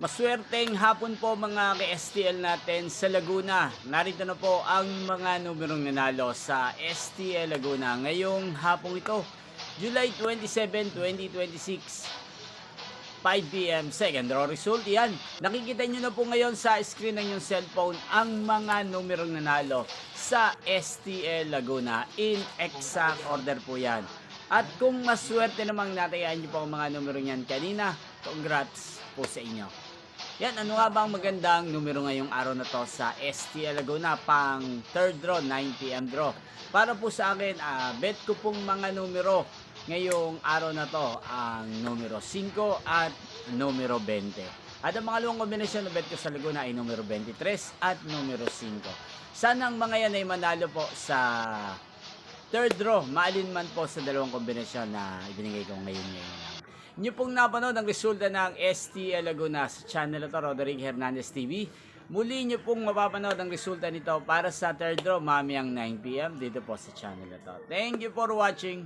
Maswerteng hapon po mga ka-STL natin sa Laguna. Narito na po ang mga numerong nanalo sa STL Laguna ngayong hapong ito, July 27, 2026, 5 p.m. Second draw result. Yan, nakikita nyo na po ngayon sa screen ng yung cellphone ang mga numerong nanalo sa STL Laguna. In exact order po yan. At kung maswerte namang natayaan nyo po ang mga numerong yan kanina, congrats po sa inyo. Yan, ano nga ba ang magandang numero ngayong araw na to sa STL Laguna pang third draw, 9 p.m. draw. Para po sa akin, bet ko pong mga numero ngayong araw na to ang numero 5 at numero 20. At ang mga luwang kombinasyon na bet ko sa Laguna ay numero 23 at numero 5. Sana ang mga yan ay manalo po sa third draw, maalin man po sa dalawang kombinasyon na ibinigay ko ngayon. Inyo pong napanood ang resulta ng STL Laguna sa channel ito, Roderick Hernandez TV. Muli nyo pong mapapanood ang resulta nito para sa third draw mamayang 9 p.m. dito po sa channel ito. Thank you for watching.